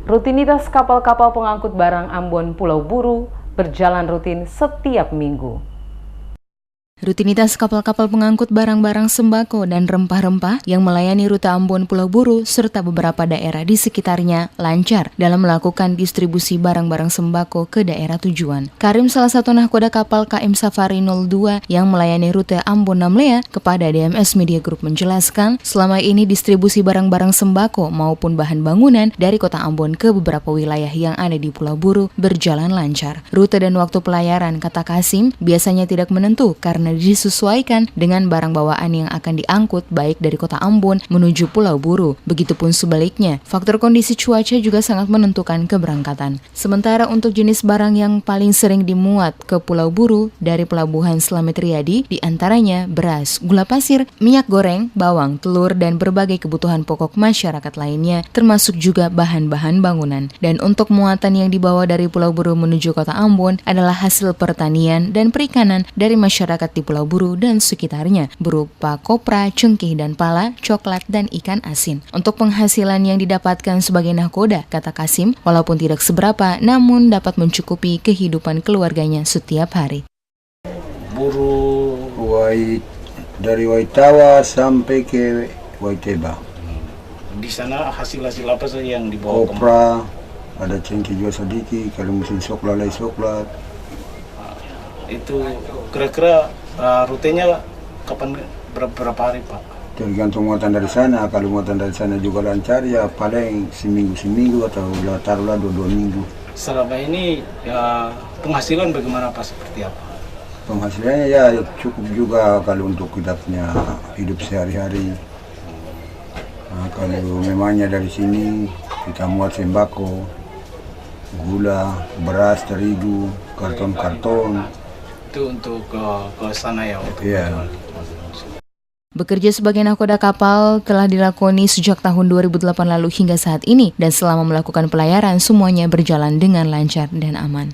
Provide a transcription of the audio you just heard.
Rutinitas kapal-kapal pengangkut barang Ambon Pulau Buru berjalan rutin setiap minggu. Rutinitas kapal-kapal pengangkut barang-barang sembako dan rempah-rempah yang melayani rute Ambon Pulau Buru serta beberapa daerah di sekitarnya lancar dalam melakukan distribusi barang-barang sembako ke daerah tujuan. Karim, salah satu nahkoda kapal KM Safari 02 yang melayani rute Ambon Namlea, kepada DMS Media Group menjelaskan, selama ini distribusi barang-barang sembako maupun bahan bangunan dari kota Ambon ke beberapa wilayah yang ada di Pulau Buru berjalan lancar. Rute dan waktu pelayaran, kata Kasim, biasanya tidak menentu karena disesuaikan dengan barang bawaan yang akan diangkut baik dari kota Ambon menuju Pulau Buru. Begitupun sebaliknya, faktor kondisi cuaca juga sangat menentukan keberangkatan. Sementara untuk jenis barang yang paling sering dimuat ke Pulau Buru dari Pelabuhan Slamet Riyadi, diantaranya beras, gula pasir, minyak goreng, bawang, telur, dan berbagai kebutuhan pokok masyarakat lainnya, termasuk juga bahan-bahan bangunan. Dan untuk muatan yang dibawa dari Pulau Buru menuju kota Ambon adalah hasil pertanian dan perikanan dari masyarakat di Pulau Buru dan sekitarnya, berupa kopra, cengkeh dan pala, coklat, dan ikan asin. Untuk penghasilan yang didapatkan sebagai nahkoda, kata Kasim, walaupun tidak seberapa, namun dapat mencukupi kehidupan keluarganya setiap hari. Buru dari Waitawa sampai ke Waiteba. Di sana hasil-hasil apa saja yang dibawa? Kopra, ada cengkeh juga sedikit, kalau musim soklat, Itu kira-kira rutenya kapan, berapa hari, Pak? tergantung muatan dari sana. Kalau muatan dari sana juga lancar, ya paling seminggu atau taruhlah 2 minggu. Selama ini ya, penghasilan bagaimana, Pak? Seperti apa? Penghasilannya ya cukup juga kalau untuk kita punya hidup sehari-hari. Nah, kalau memangnya dari sini kita muat sembako, gula, beras, terigu, karton-karton. Itu untuk ke sana ya? Iya. Bekerja sebagai nahkoda kapal telah dilakoni sejak tahun 2008 lalu hingga saat ini, dan selama melakukan pelayaran semuanya berjalan dengan lancar dan aman.